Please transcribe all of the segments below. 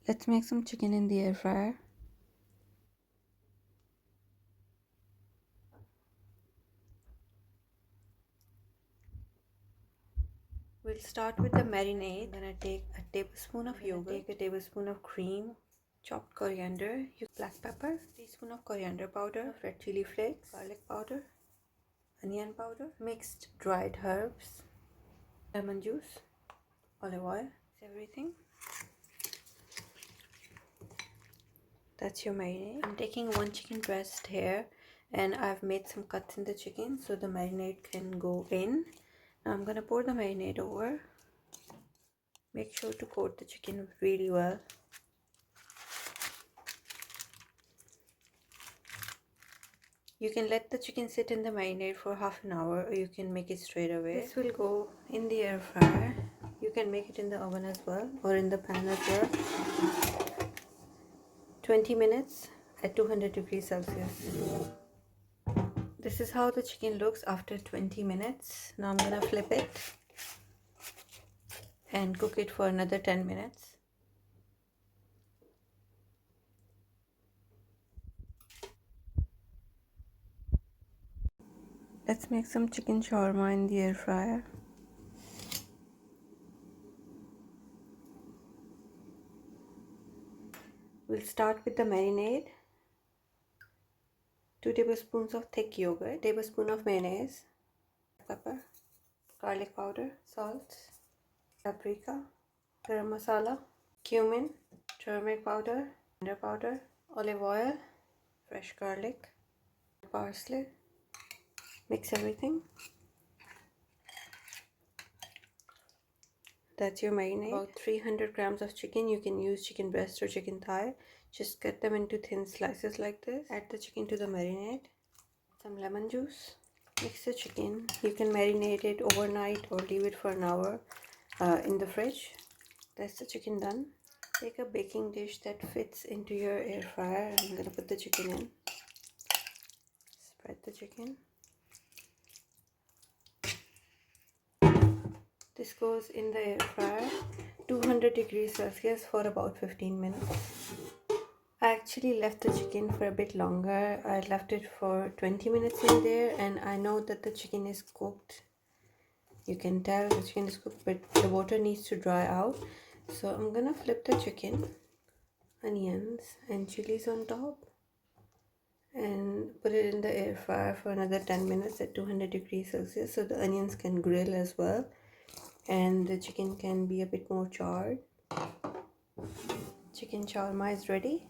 Let's make some chicken in the air fryer. We'll start with the marinade. I'm gonna take a tablespoon of yogurt, take a tablespoon of cream, chopped coriander, black pepper, teaspoon of coriander powder, red chili flakes, garlic powder, onion powder, mixed dried herbs, lemon juice, olive oil, everything. That's your marinade. I'm taking one chicken breast here and I've made some cuts in the chicken so the marinade can go in. Now I'm gonna pour the marinade over. Make sure to coat the chicken really well. You can let the chicken sit in the marinade for half an hour or you can make it straight away. This will go in the air fryer. You can make it in the oven as well or in the pan as well. 20 minutes at 200 degrees Celsius. This is how the chicken looks after 20 minutes. Now I'm gonna flip it and cook it for another 10 minutes. Let's make some chicken shawarma in the air fryer. We'll start with the marinade. 2 tablespoons of thick yogurt, tablespoon of mayonnaise, pepper, garlic powder, salt, paprika, garam masala, cumin, turmeric powder, coriander powder, olive oil, fresh garlic, parsley. Mix everything. That's your marinade. About 300 grams of chicken. You can use chicken breast or chicken thigh. Just cut them into thin slices like this. Add the chicken to the marinade. Some lemon juice. Mix the chicken. You can marinate it overnight or leave it for an hour in the fridge. That's the chicken done. Take a baking dish that fits into your air fryer. I'm gonna put the chicken in. Spread the chicken. This goes in the air fryer, 200 degrees Celsius for about 15 minutes. I actually left the chicken for a bit longer. I left it for 20 minutes in there and I know that the chicken is cooked. You can tell the chicken is cooked, but the water needs to dry out. So I'm gonna flip the chicken, onions and chilies on top, and put it in the air fryer for another 10 minutes at 200 degrees Celsius so the onions can grill as well and the chicken can be a bit more charred. Chicken shawarma is ready.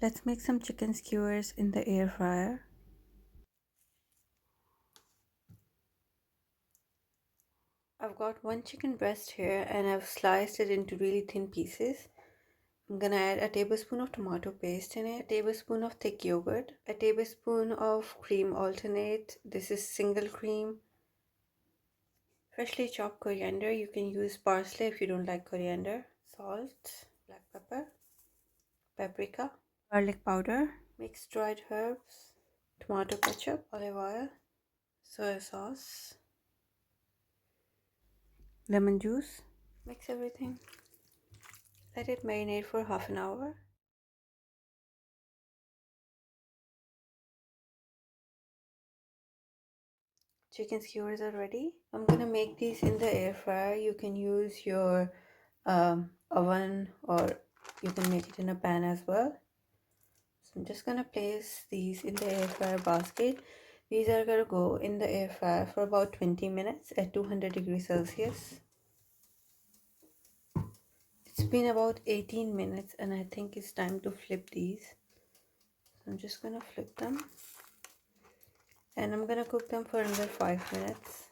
Let's make some chicken skewers in the air fryer. I've got one chicken breast here and I've sliced it into really thin pieces. I'm gonna add a tablespoon of tomato paste in it, a tablespoon of thick yogurt, a tablespoon of cream alternate. This is single cream. Freshly chopped coriander. You can use parsley if you don't like coriander. Salt, black pepper, paprika, garlic powder, mixed dried herbs, tomato ketchup, olive oil, soy sauce, lemon juice. Mix everything. Let it marinate for half an hour. Chicken skewers are ready. I'm gonna make these in the air fryer. You can use your oven or you can make it in a pan as well. So I'm just gonna place these in the air fryer basket. These are gonna go in the air fryer for about 20 minutes at 200 degrees Celsius. It's been about 18 minutes and I think it's time to flip these. So I'm just gonna flip them. And I'm gonna cook them for another 5 minutes.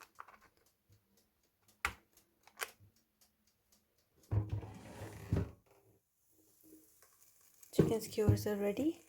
Chicken skewers are ready.